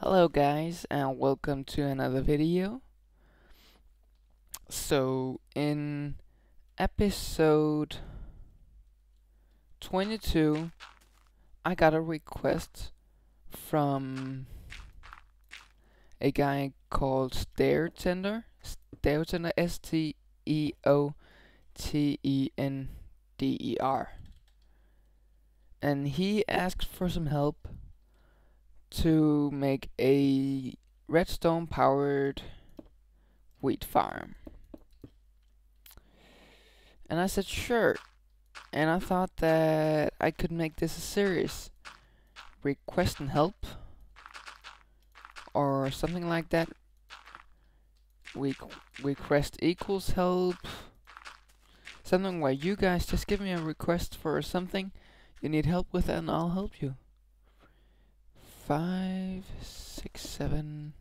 Hello guys and welcome to another video. So in episode 22 I got a request from a guy called Steotender, Steotender, and he asked for some help to make a redstone powered wheat farm. And I said sure, and I thought that I could make this a series. Request and help, or something like that. Request equals help. Something where you guys just give me a request for something you need help with and I'll help you. 5, 6, 7,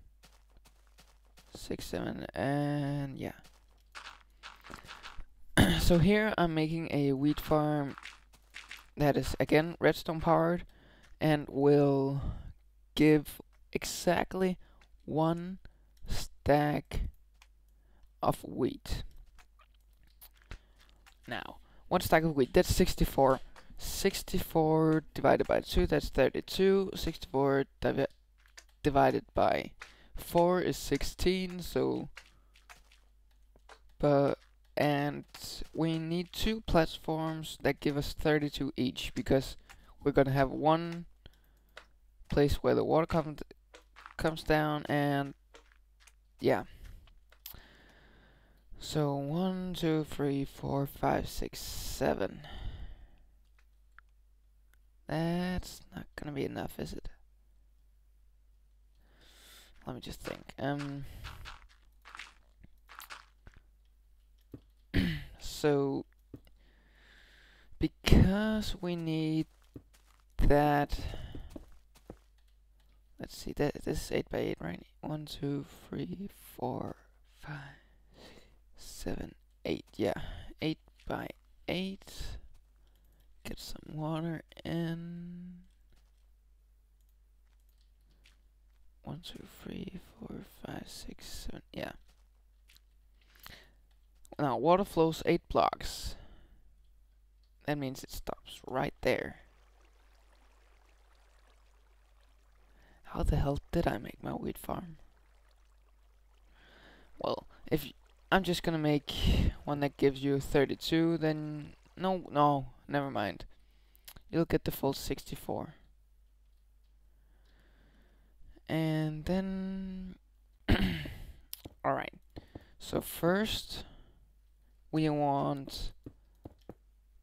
6, 7, and yeah. So here I'm making a wheat farm that is again redstone powered and will give exactly 1 stack of wheat. Now, 1 stack of wheat, that's 64. 64 divided by 2, that's 32. 64 divided by 4 is 16, so and we need 2 platforms that give us 32 each, because we're gonna have one place where the water comes down, and yeah. So 1, 2, 3, 4, 5, 6, 7. That's not gonna be enough, is it? Let me just think. So because we need that, let's see, that this is 8 by 8, right? 1, 2, 3, 4, 5, 7, 8. Yeah, 8 by 8. Get some water in. 1, 2, 3, 4, 5, 6, 7. Yeah. Now water flows 8 blocks. That means it stops right there. How the hell did I make my wheat farm? Well, if I'm just gonna make one that gives you 32, then no, never mind. You'll get the full 64. And then alright. So first we want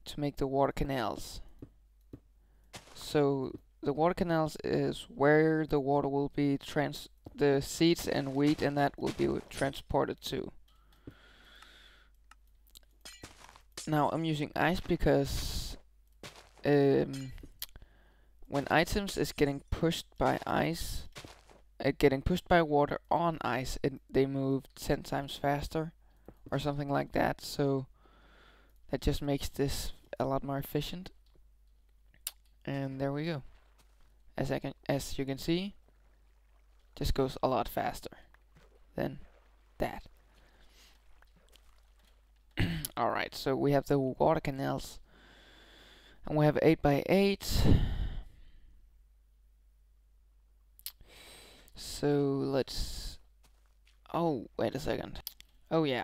to make the water canals. So the water canals is where the water will be the seeds and wheat and that will be transported to. Now I'm using ice because when items is getting pushed by ice, getting pushed by water on ice, they move 10 times faster or something like that, so that just makes this a lot more efficient. And there we go. As you can see, just goes a lot faster than that. Alright, so we have the water canals, and we have 8 by 8. So let's... Oh, wait a second. Oh yeah,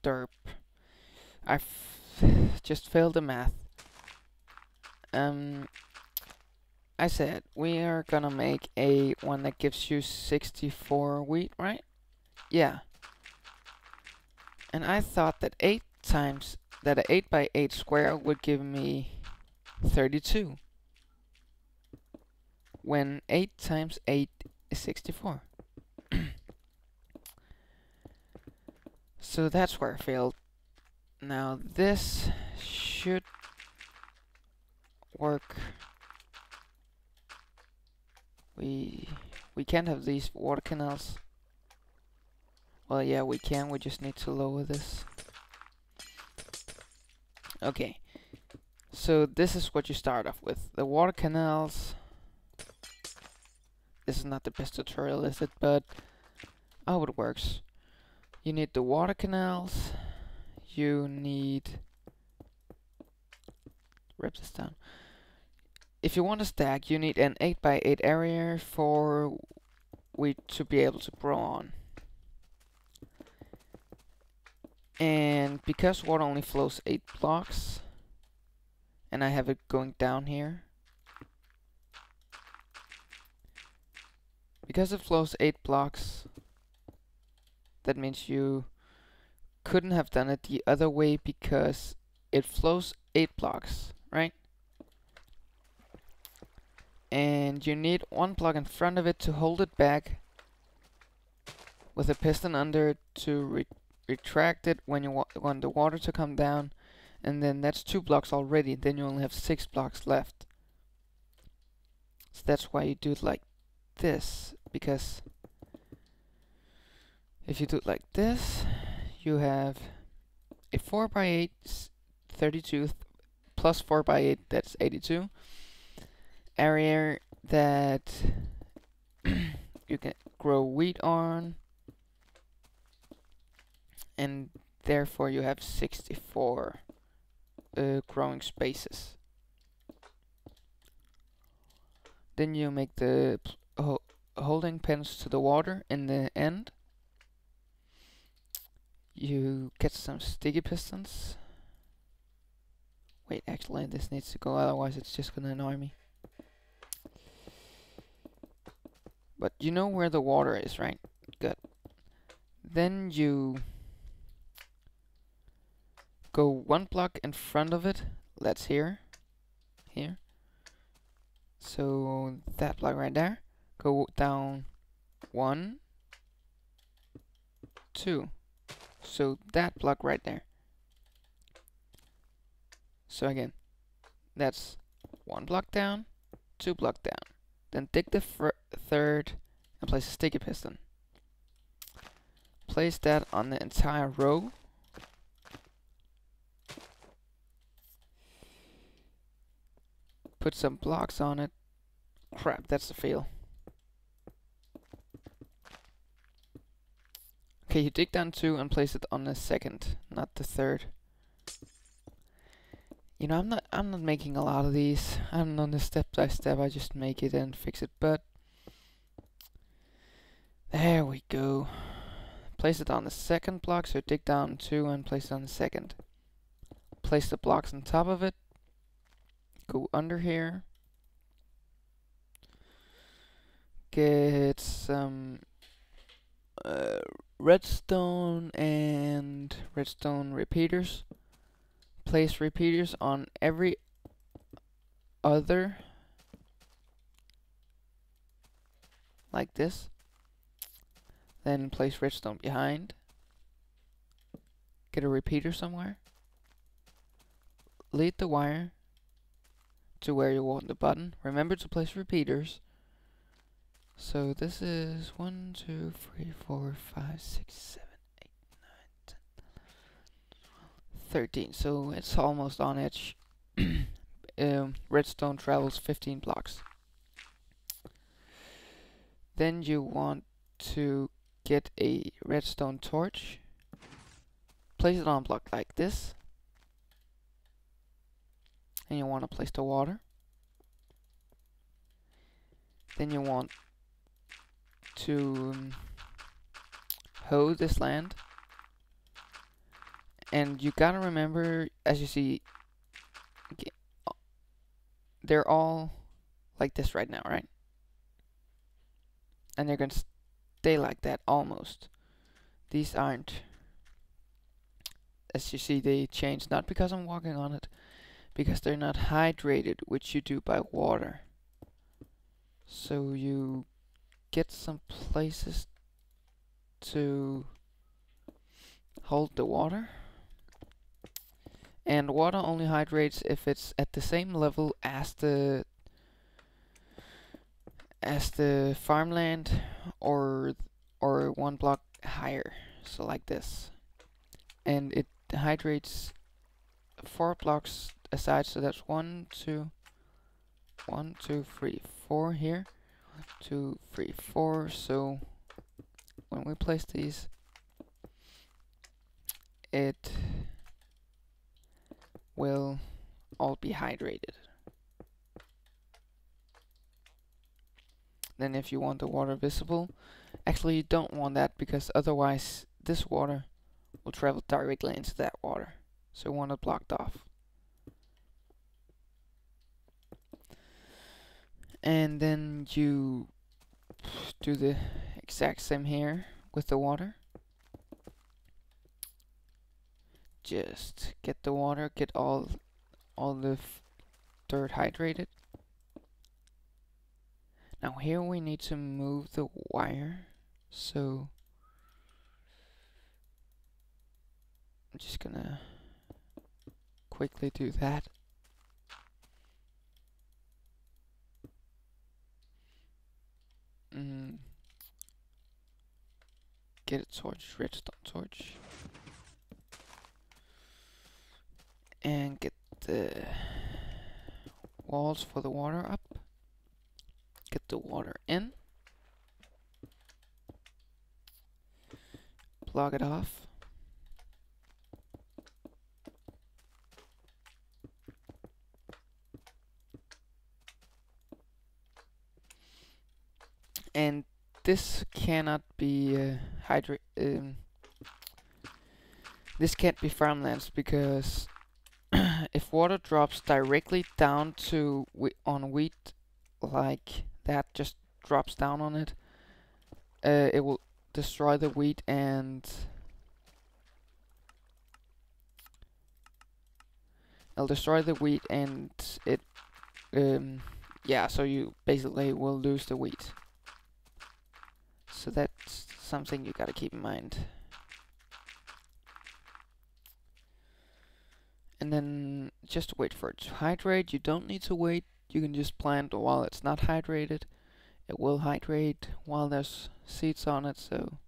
derp. I just failed the math. I said we are gonna make a one that gives you 64 wheat, right? Yeah. And I thought that 8 by 8 square would give me 32. When 8 times 8 is 64. So that's where I failed. Now this should work. We can't have these water canals. Well, yeah, we can. We just need to lower this. Okay. So this is what you start off with. The water canals This is not the best tutorial, is it? But I hope it works. You need the water canals. You need... Wrap this down. If you want a stack, you need an 8x8 area for wheat to be able to grow on. And because water only flows 8 blocks, and I have it going down here, because it flows 8 blocks, that means you couldn't have done it the other way because it flows 8 blocks, right? And you need 1 block in front of it to hold it back with a piston under it to retract it when you want the water to come down, and then that's 2 blocks already. Then you only have 6 blocks left. So that's why you do it like this, because if you do it like this, you have a 4x8 32 plus 4x8, that's 82 area that you can grow wheat on, and therefore you have 64 growing spaces. Then you make the holding pins to the water in the end. You get some sticky pistons. Wait, actually this needs to go, otherwise it's just gonna annoy me. But you know where the water is, right? Good. Then you go 1 block in front of it. That's here. So that block right there. Go down 1, 2. So that block right there. So again, that's 1 block down, 2 block down. Then dig the third and place a sticky piston. Place that on the entire row. Put some blocks on it. Crap, that's the fail. Okay, you dig down 2 and place it on the second, not the third. You know, I'm not making a lot of these. I'm on the step by step. I just make it and fix it. But there we go. Place it on the second block. So dig down 2 and place it on the second. Place the blocks on top of it. Go under here. Get some redstone and redstone repeaters. Place repeaters on every other, like this. Then place redstone behind. Get a repeater somewhere. Lead the wire to where you want the button. Remember to place repeaters. So this is 1, 2, 3, 4, 5, 6, 7, 8, 9, 10, 13. So it's almost on edge. Redstone travels 15 blocks. Then you want to get a redstone torch. Place it on a block like this. And you want to place the water. Then you want to hoe this land. And you gotta remember, as you see, they're all like this right now, right? And they're gonna stay like that almost. These aren't. As you see, they change, not because I'm walking on it, because they're not hydrated, which you do by water. So you get some places to hold the water. And water only hydrates if it's at the same level as the farmland, or 1 block higher. So like this. And it hydrates 4 blocks aside, so that's 1, 2, 1, 2, 3, 4 here. 2, 3, 4. So when we place these, it will all be hydrated. Then if you want the water visible, actually you don't want that, because otherwise this water will travel directly into that water. So we want it blocked off. And then you do the exact same here with the water. Just get the water, get all the dirt hydrated. Now here we need to move the wire, so I'm just gonna quickly do that. Get a torch, redstone torch, and get the walls for the water up. Get the water in. Block it off. And this cannot be this can't be farmlands, because if water drops directly down to on wheat, like that, just drops down on it, it will destroy the wheat, and it yeah, so you basically will lose the wheat. So that's something you gotta keep in mind. And then just wait for it to hydrate. You don't need to wait. You can just plant while it's not hydrated. It will hydrate while there's seeds on it. So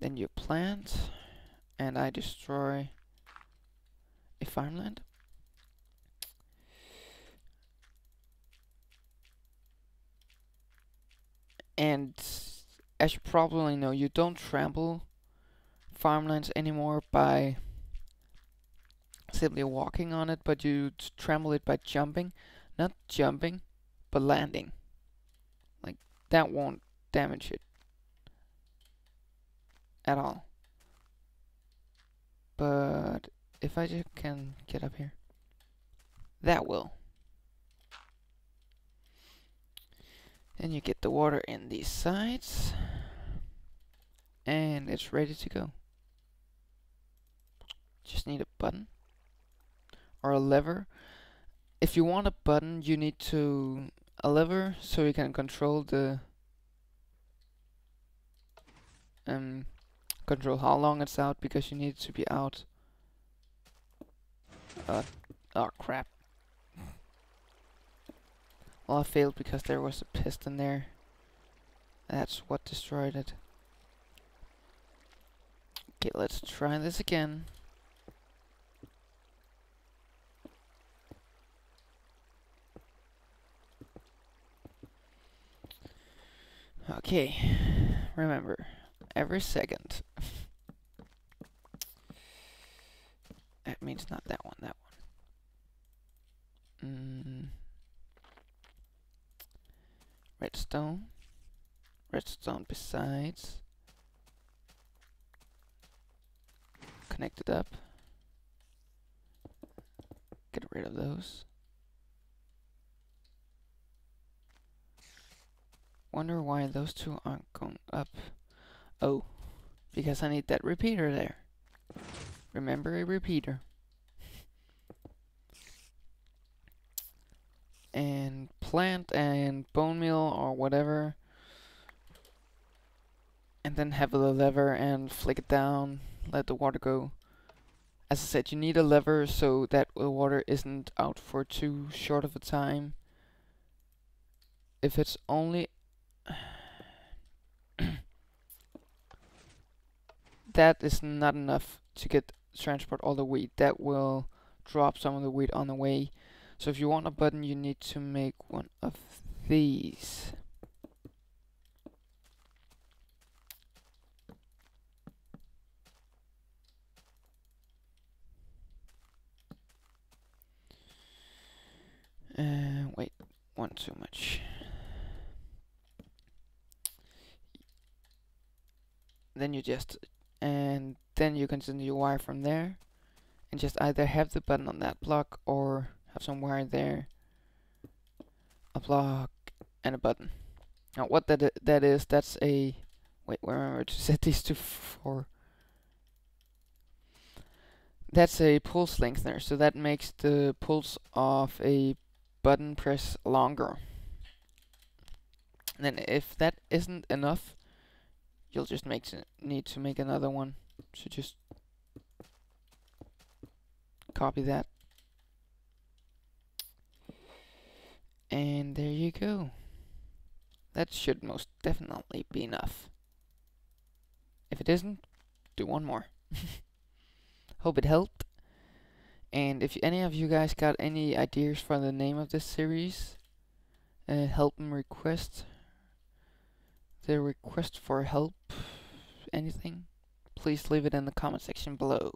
then you plant, and I destroy a farmland. And as you probably know, you don't trample farmlands anymore by simply walking on it, but you trample it by jumping. Not jumping, but landing. Like, that won't damage it at all. But if I just can get up here, that will. Then you get the water in these sides, and it's ready to go. Just need a button or a lever. If you want a button, you need a lever, so you can control the control how long it's out, because you need it to be out. Oh crap. Well, I failed because there was a piston there. That's what destroyed it. Okay, let's try this again. Okay, remember, every second. That means not that one, that one. Redstone. Redstone besides. Connect it up. Get rid of those. Wonder why those two aren't going up. Oh, because I need that repeater there. Remember a repeater. And plant and bone meal or whatever. And then have the lever and flick it down. Let the water go. As I said, you need a lever so that the water isn't out for too short of a time. If it's only that is not enough to transport all the wheat. That will drop some of the wheat on the way. So if you want a button, you need to make one of these. Wait, one too much. Then you continue your wire from there, and just either have the button on that block or have some wire there, a block, and a button. Now what that is, that's a, wait, remember to set these to 4. That's a pulse lengthener, so that makes the pulse of a button press longer. And then if that isn't enough, you'll just need to make another one. So just copy that. And there you go. That should most definitely be enough. If it isn't, do one more. Hope it helped. And if any of you guys got any ideas for the name of this series, help me request for help, anything, please leave it in the comment section below.